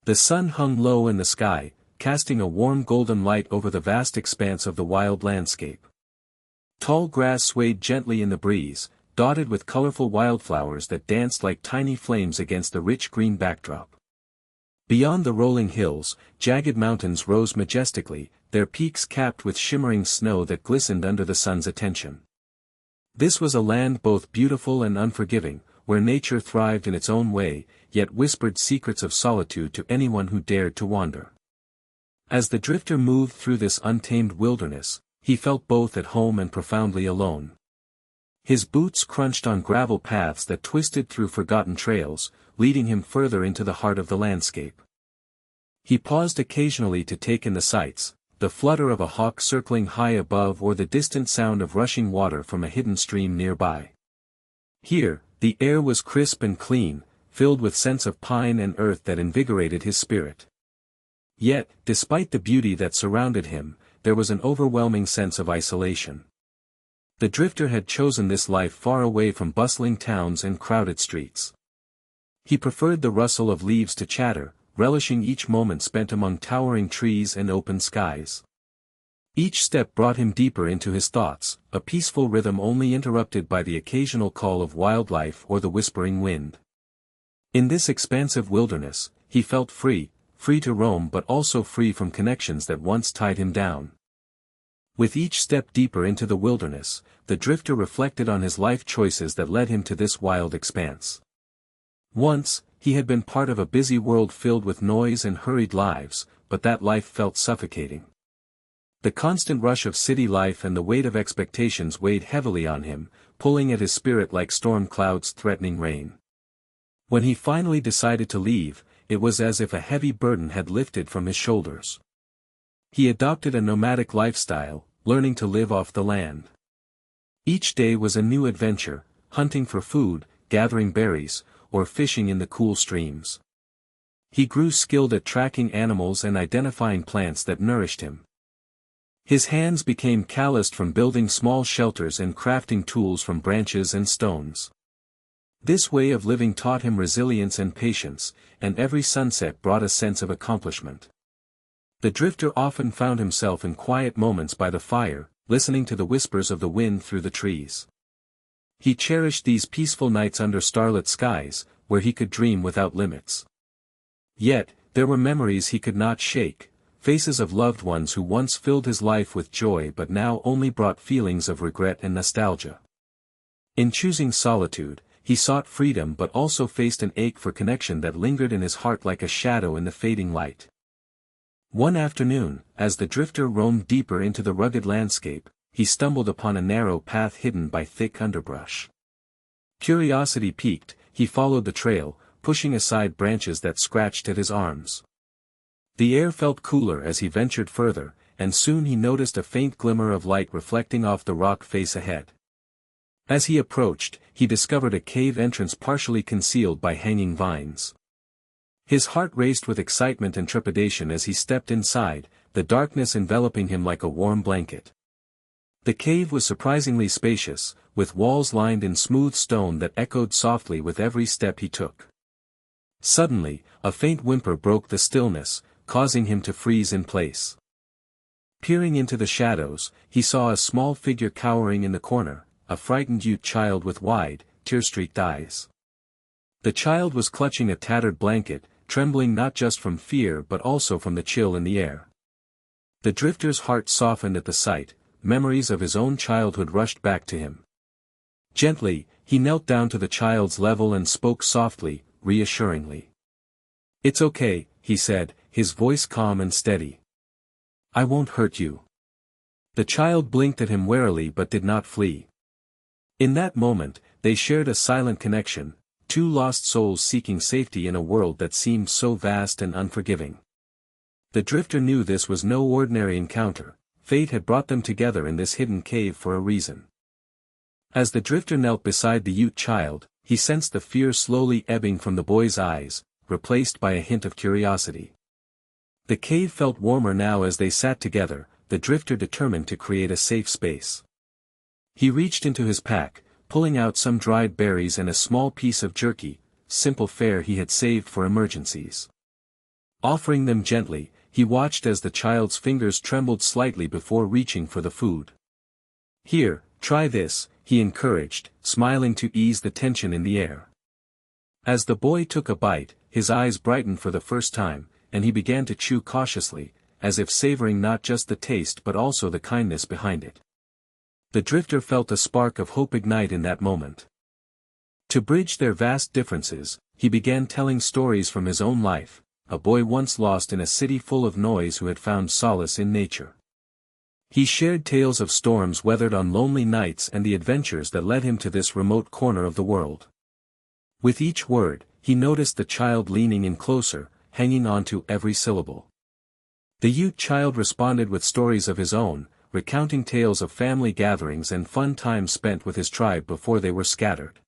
The sun hung low in the sky, casting a warm golden light over the vast expanse of the wild landscape. Tall grass swayed gently in the breeze, dotted with colorful wildflowers that danced like tiny flames against the rich green backdrop. Beyond the rolling hills, jagged mountains rose majestically, their peaks capped with shimmering snow that glistened under the sun's attention. This was a land both beautiful and unforgiving, where nature thrived in its own way, yet whispered secrets of solitude to anyone who dared to wander. As the drifter moved through this untamed wilderness, he felt both at home and profoundly alone. His boots crunched on gravel paths that twisted through forgotten trails, leading him further into the heart of the landscape. He paused occasionally to take in the sights, the flutter of a hawk circling high above or the distant sound of rushing water from a hidden stream nearby. Here, the air was crisp and clean, filled with scents of pine and earth that invigorated his spirit. Yet, despite the beauty that surrounded him, there was an overwhelming sense of isolation. The drifter had chosen this life far away from bustling towns and crowded streets. He preferred the rustle of leaves to chatter, relishing each moment spent among towering trees and open skies. Each step brought him deeper into his thoughts, a peaceful rhythm only interrupted by the occasional call of wildlife or the whispering wind. In this expansive wilderness, he felt free to roam but also free from connections that once tied him down. With each step deeper into the wilderness, the drifter reflected on his life choices that led him to this wild expanse. Once, he had been part of a busy world filled with noise and hurried lives, but that life felt suffocating. The constant rush of city life and the weight of expectations weighed heavily on him, pulling at his spirit like storm clouds threatening rain. When he finally decided to leave, it was as if a heavy burden had lifted from his shoulders. He adopted a nomadic lifestyle, learning to live off the land. Each day was a new adventure, hunting for food, gathering berries, or fishing in the cool streams. He grew skilled at tracking animals and identifying plants that nourished him. His hands became calloused from building small shelters and crafting tools from branches and stones. This way of living taught him resilience and patience, and every sunset brought a sense of accomplishment. The drifter often found himself in quiet moments by the fire, listening to the whispers of the wind through the trees. He cherished these peaceful nights under starlit skies, where he could dream without limits. Yet, there were memories he could not shake, faces of loved ones who once filled his life with joy but now only brought feelings of regret and nostalgia. In choosing solitude, he sought freedom but also faced an ache for connection that lingered in his heart like a shadow in the fading light. One afternoon, as the drifter roamed deeper into the rugged landscape, he stumbled upon a narrow path hidden by thick underbrush. Curiosity piqued, he followed the trail, pushing aside branches that scratched at his arms. The air felt cooler as he ventured further, and soon he noticed a faint glimmer of light reflecting off the rock face ahead. As he approached, he discovered a cave entrance partially concealed by hanging vines. His heart raced with excitement and trepidation as he stepped inside, the darkness enveloping him like a warm blanket. The cave was surprisingly spacious, with walls lined in smooth stone that echoed softly with every step he took. Suddenly, a faint whimper broke the stillness, causing him to freeze in place. Peering into the shadows, he saw a small figure cowering in the corner, a frightened Ute child with wide, tear-streaked eyes. The child was clutching a tattered blanket, trembling not just from fear but also from the chill in the air. The drifter's heart softened at the sight, memories of his own childhood rushed back to him. Gently, he knelt down to the child's level and spoke softly, reassuringly. "It's okay," he said, his voice calm and steady. "I won't hurt you." The child blinked at him warily but did not flee. In that moment, they shared a silent connection, two lost souls seeking safety in a world that seemed so vast and unforgiving. The drifter knew this was no ordinary encounter, fate had brought them together in this hidden cave for a reason. As the drifter knelt beside the Ute child, he sensed the fear slowly ebbing from the boy's eyes, replaced by a hint of curiosity. The cave felt warmer now as they sat together, the drifter determined to create a safe space. He reached into his pack, pulling out some dried berries and a small piece of jerky, simple fare he had saved for emergencies. Offering them gently, he watched as the child's fingers trembled slightly before reaching for the food. "Here, try this," he encouraged, smiling to ease the tension in the air. As the boy took a bite, his eyes brightened for the first time, and he began to chew cautiously, as if savoring not just the taste but also the kindness behind it. The drifter felt a spark of hope ignite in that moment. To bridge their vast differences, he began telling stories from his own life, a boy once lost in a city full of noise who had found solace in nature. He shared tales of storms weathered on lonely nights and the adventures that led him to this remote corner of the world. With each word, he noticed the child leaning in closer, hanging on to every syllable. The Ute child responded with stories of his own, recounting tales of family gatherings and fun times spent with his tribe before they were scattered.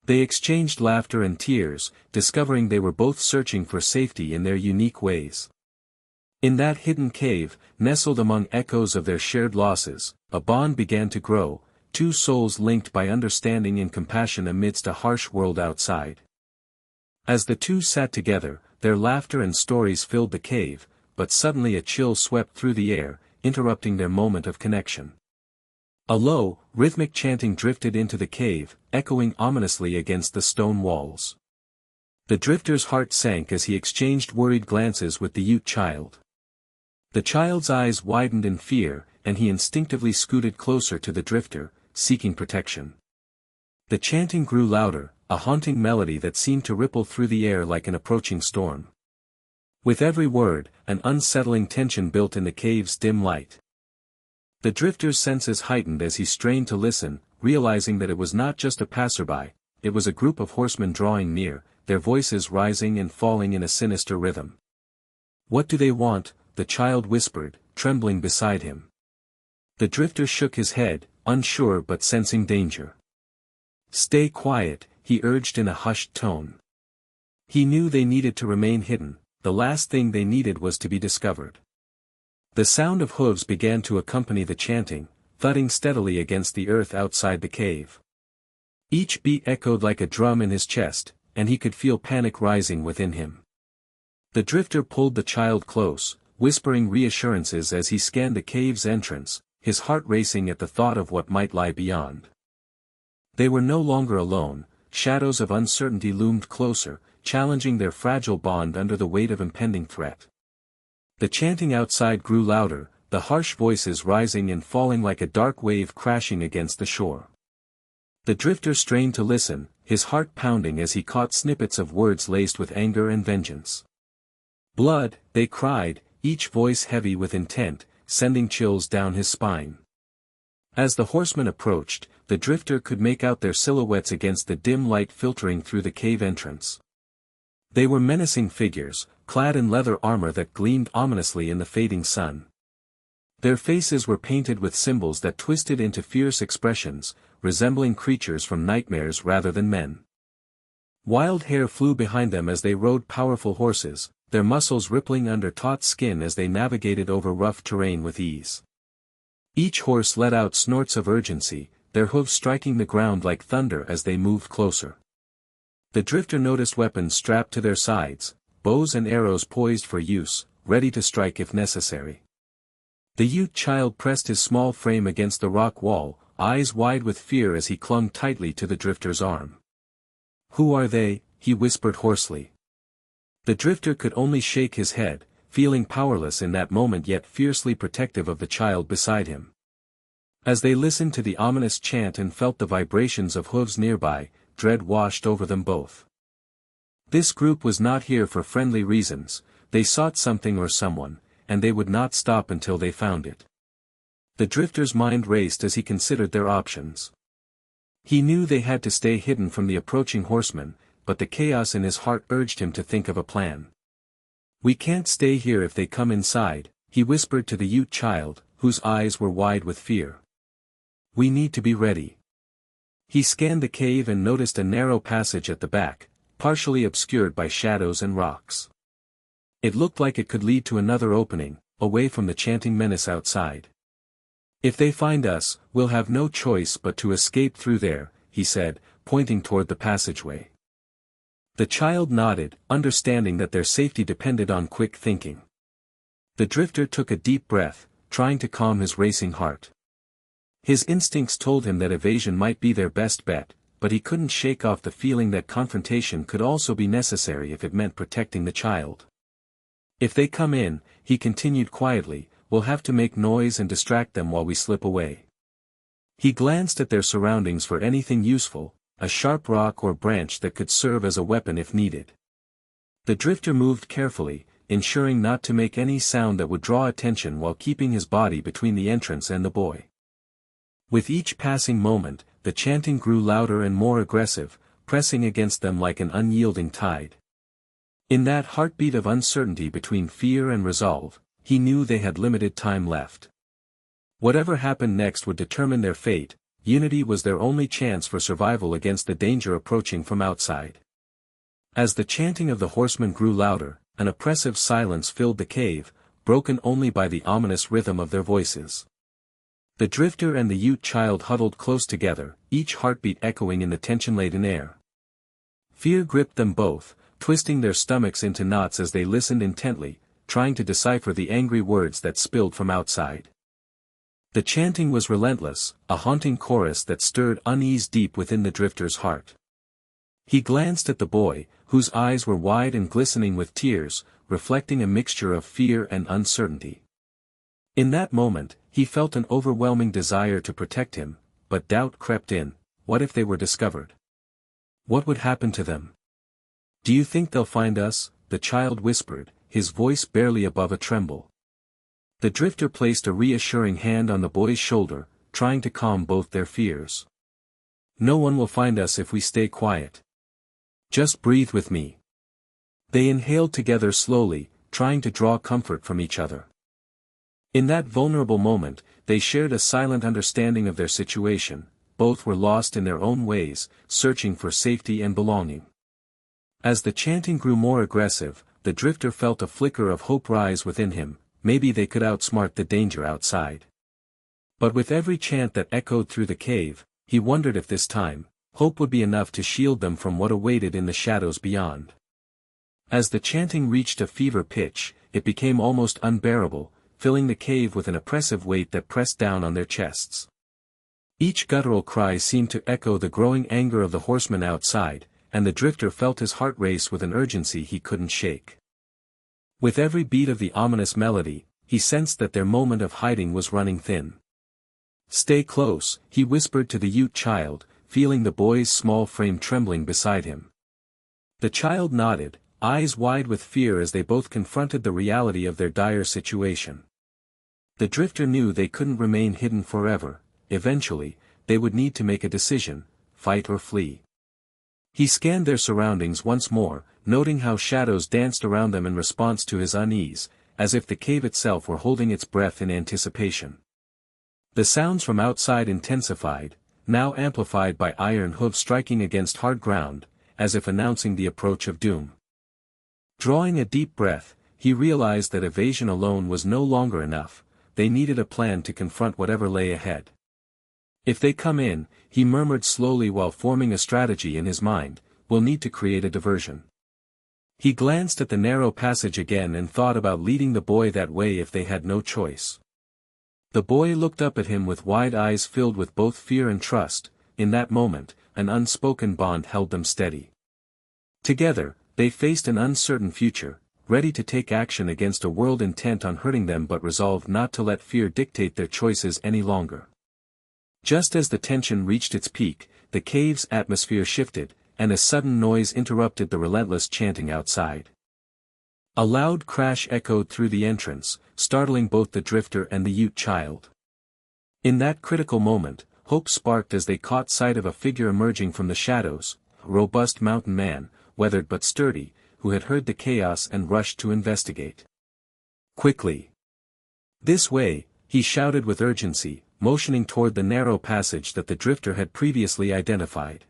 They exchanged laughter and tears, discovering they were both searching for safety in their unique ways. In that hidden cave, nestled among echoes of their shared losses, a bond began to grow, two souls linked by understanding and compassion amidst a harsh world outside. As the two sat together, their laughter and stories filled the cave, but suddenly a chill swept through the air, interrupting their moment of connection. A low, rhythmic chanting drifted into the cave, echoing ominously against the stone walls. The drifter's heart sank as he exchanged worried glances with the Ute child. The child's eyes widened in fear, and he instinctively scooted closer to the drifter, seeking protection. The chanting grew louder, a haunting melody that seemed to ripple through the air like an approaching storm. With every word, an unsettling tension built in the cave's dim light. The drifter's senses heightened as he strained to listen, realizing that it was not just a passerby, it was a group of horsemen drawing near, their voices rising and falling in a sinister rhythm. "What do they want?" the child whispered, trembling beside him. The drifter shook his head, unsure but sensing danger. "Stay quiet," he urged in a hushed tone. He knew they needed to remain hidden, the last thing they needed was to be discovered. The sound of hooves began to accompany the chanting, thudding steadily against the earth outside the cave. Each beat echoed like a drum in his chest, and he could feel panic rising within him. The drifter pulled the child close, whispering reassurances as he scanned the cave's entrance, his heart racing at the thought of what might lie beyond. They were no longer alone, shadows of uncertainty loomed closer, challenging their fragile bond under the weight of impending threat. The chanting outside grew louder, the harsh voices rising and falling like a dark wave crashing against the shore. The drifter strained to listen, his heart pounding as he caught snippets of words laced with anger and vengeance. "Blood," they cried, each voice heavy with intent, sending chills down his spine. As the horsemen approached, the drifter could make out their silhouettes against the dim light filtering through the cave entrance. They were menacing figures, clad in leather armor that gleamed ominously in the fading sun. Their faces were painted with symbols that twisted into fierce expressions, resembling creatures from nightmares rather than men. Wild hair flew behind them as they rode powerful horses, their muscles rippling under taut skin as they navigated over rough terrain with ease. Each horse let out snorts of urgency, their hooves striking the ground like thunder as they moved closer. The drifter noticed weapons strapped to their sides, bows and arrows poised for use, ready to strike if necessary. The Ute child pressed his small frame against the rock wall, eyes wide with fear as he clung tightly to the drifter's arm. "Who are they?" he whispered hoarsely. The drifter could only shake his head, feeling powerless in that moment yet fiercely protective of the child beside him. As they listened to the ominous chant and felt the vibrations of hooves nearby, dread washed over them both. This group was not here for friendly reasons, they sought something or someone, and they would not stop until they found it. The drifter's mind raced as he considered their options. He knew they had to stay hidden from the approaching horsemen, but the chaos in his heart urged him to think of a plan. "We can't stay here if they come inside," he whispered to the Ute child, whose eyes were wide with fear. "We need to be ready." He scanned the cave and noticed a narrow passage at the back, partially obscured by shadows and rocks. It looked like it could lead to another opening, away from the chanting menace outside. "If they find us, we'll have no choice but to escape through there," he said, pointing toward the passageway. The child nodded, understanding that their safety depended on quick thinking. The drifter took a deep breath, trying to calm his racing heart. His instincts told him that evasion might be their best bet, but he couldn't shake off the feeling that confrontation could also be necessary if it meant protecting the child. If they come in, he continued quietly, we'll have to make noise and distract them while we slip away. He glanced at their surroundings for anything useful, a sharp rock or branch that could serve as a weapon if needed. The drifter moved carefully, ensuring not to make any sound that would draw attention while keeping his body between the entrance and the boy. With each passing moment, the chanting grew louder and more aggressive, pressing against them like an unyielding tide. In that heartbeat of uncertainty between fear and resolve, he knew they had limited time left. Whatever happened next would determine their fate. Unity was their only chance for survival against the danger approaching from outside. As the chanting of the horsemen grew louder, an oppressive silence filled the cave, broken only by the ominous rhythm of their voices. The drifter and the Ute child huddled close together, each heartbeat echoing in the tension-laden air. Fear gripped them both, twisting their stomachs into knots as they listened intently, trying to decipher the angry words that spilled from outside. The chanting was relentless, a haunting chorus that stirred unease deep within the drifter's heart. He glanced at the boy, whose eyes were wide and glistening with tears, reflecting a mixture of fear and uncertainty. In that moment, he felt an overwhelming desire to protect him, but doubt crept in. What if they were discovered? What would happen to them? Do you think they'll find us? The child whispered, his voice barely above a tremble. The drifter placed a reassuring hand on the boy's shoulder, trying to calm both their fears. No one will find us if we stay quiet. Just breathe with me. They inhaled together slowly, trying to draw comfort from each other. In that vulnerable moment, they shared a silent understanding of their situation. Both were lost in their own ways, searching for safety and belonging. As the chanting grew more aggressive, the drifter felt a flicker of hope rise within him. Maybe they could outsmart the danger outside. But with every chant that echoed through the cave, he wondered if this time, hope would be enough to shield them from what awaited in the shadows beyond. As the chanting reached a fever pitch, it became almost unbearable, filling the cave with an oppressive weight that pressed down on their chests. Each guttural cry seemed to echo the growing anger of the horsemen outside, and the drifter felt his heart race with an urgency he couldn't shake. With every beat of the ominous melody, he sensed that their moment of hiding was running thin. Stay close, he whispered to the Ute child, feeling the boy's small frame trembling beside him. The child nodded, eyes wide with fear as they both confronted the reality of their dire situation. The drifter knew they couldn't remain hidden forever. Eventually, they would need to make a decision, fight or flee. He scanned their surroundings once more, noting how shadows danced around them in response to his unease, as if the cave itself were holding its breath in anticipation. The sounds from outside intensified, now amplified by iron hooves striking against hard ground, as if announcing the approach of doom. Drawing a deep breath, he realized that evasion alone was no longer enough. They needed a plan to confront whatever lay ahead. If they come in, he murmured slowly while forming a strategy in his mind, we'll need to create a diversion. He glanced at the narrow passage again and thought about leading the boy that way if they had no choice. The boy looked up at him with wide eyes filled with both fear and trust. In that moment, an unspoken bond held them steady. Together, they faced an uncertain future, ready to take action against a world intent on hurting them but resolved not to let fear dictate their choices any longer. Just as the tension reached its peak, the cave's atmosphere shifted, and a sudden noise interrupted the relentless chanting outside. A loud crash echoed through the entrance, startling both the drifter and the Ute child. In that critical moment, hope sparked as they caught sight of a figure emerging from the shadows, a robust mountain man, weathered but sturdy, who had heard the chaos and rushed to investigate. Quickly! This way, he shouted with urgency, motioning toward the narrow passage that the drifter had previously identified.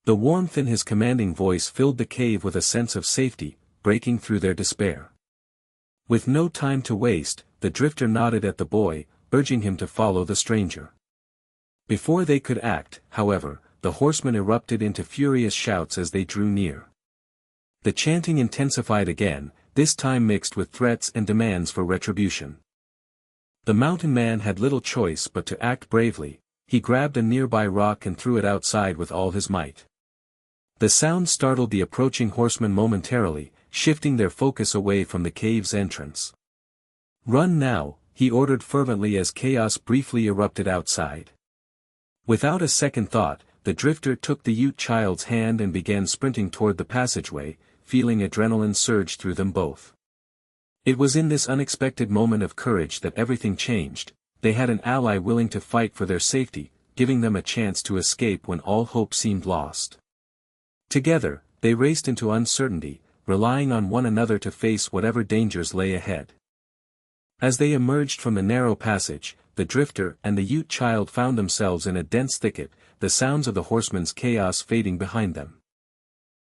The warmth in his commanding voice filled the cave with a sense of safety, breaking through their despair. With no time to waste, the drifter nodded at the boy, urging him to follow the stranger. Before they could act, however, the horsemen erupted into furious shouts as they drew near. The chanting intensified again, this time mixed with threats and demands for retribution. The mountain man had little choice but to act bravely. He grabbed a nearby rock and threw it outside with all his might. The sound startled the approaching horsemen momentarily, shifting their focus away from the cave's entrance. "Run now," he ordered fervently as chaos briefly erupted outside. Without a second thought, the drifter took the Ute child's hand and began sprinting toward the passageway, feeling adrenaline surge through them both. It was in this unexpected moment of courage that everything changed. They had an ally willing to fight for their safety, giving them a chance to escape when all hope seemed lost. Together, they raced into uncertainty, relying on one another to face whatever dangers lay ahead. As they emerged from the narrow passage, the drifter and the Ute child found themselves in a dense thicket, the sounds of the horsemen's chaos fading behind them.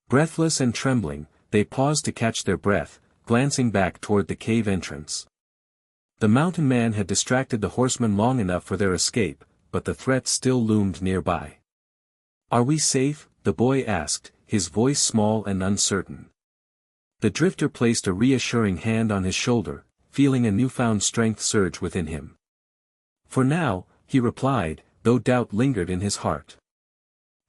Breathless and trembling, they paused to catch their breath, glancing back toward the cave entrance. The mountain man had distracted the horsemen long enough for their escape, but the threat still loomed nearby. "Are we safe?" the boy asked, his voice small and uncertain. The drifter placed a reassuring hand on his shoulder, feeling a newfound strength surge within him. "For now," he replied, though doubt lingered in his heart.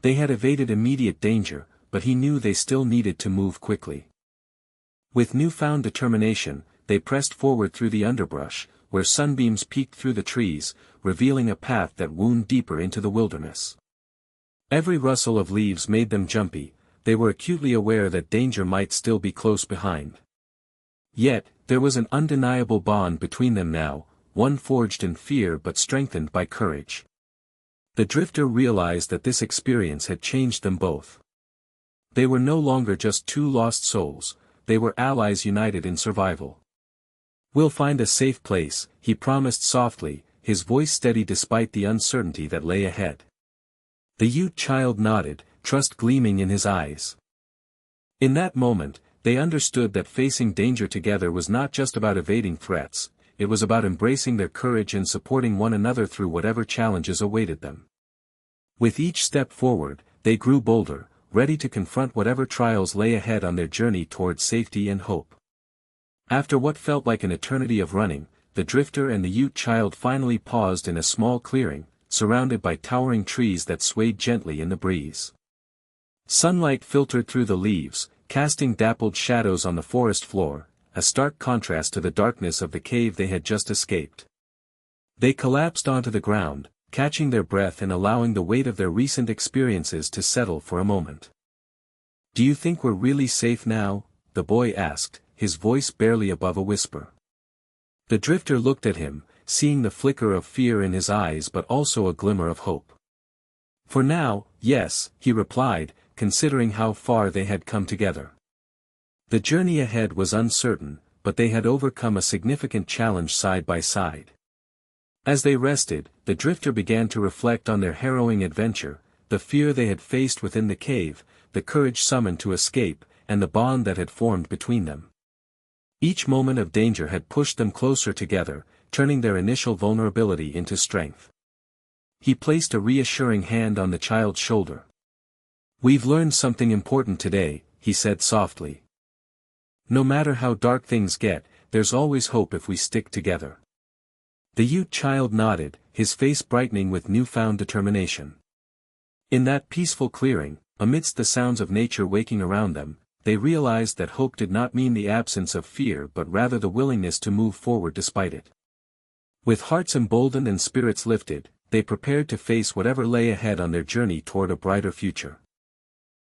They had evaded immediate danger, but he knew they still needed to move quickly. With newfound determination, they pressed forward through the underbrush, where sunbeams peeked through the trees, revealing a path that wound deeper into the wilderness. Every rustle of leaves made them jumpy. They were acutely aware that danger might still be close behind. Yet, there was an undeniable bond between them now, one forged in fear but strengthened by courage. The drifter realized that this experience had changed them both. They were no longer just two lost souls, they were allies united in survival. "We'll find a safe place," he promised softly, his voice steady despite the uncertainty that lay ahead. The Ute child nodded, trust gleaming in his eyes. In that moment, they understood that facing danger together was not just about evading threats, it was about embracing their courage and supporting one another through whatever challenges awaited them. With each step forward, they grew bolder, ready to confront whatever trials lay ahead on their journey toward safety and hope. After what felt like an eternity of running, the drifter and the Ute child finally paused in a small clearing, surrounded by towering trees that swayed gently in the breeze. Sunlight filtered through the leaves, casting dappled shadows on the forest floor, a stark contrast to the darkness of the cave they had just escaped. They collapsed onto the ground, catching their breath and allowing the weight of their recent experiences to settle for a moment. "Do you think we're really safe now?" the boy asked, his voice barely above a whisper. The drifter looked at him, seeing the flicker of fear in his eyes but also a glimmer of hope. "For now, yes," he replied, considering how far they had come together. The journey ahead was uncertain, but they had overcome a significant challenge side by side. As they rested, the drifter began to reflect on their harrowing adventure, the fear they had faced within the cave, the courage summoned to escape, and the bond that had formed between them. Each moment of danger had pushed them closer together, turning their initial vulnerability into strength. He placed a reassuring hand on the child's shoulder. "We've learned something important today," he said softly. "No matter how dark things get, there's always hope if we stick together." The Ute child nodded, his face brightening with newfound determination. In that peaceful clearing, amidst the sounds of nature waking around them, they realized that hope did not mean the absence of fear but rather the willingness to move forward despite it. With hearts emboldened and spirits lifted, they prepared to face whatever lay ahead on their journey toward a brighter future.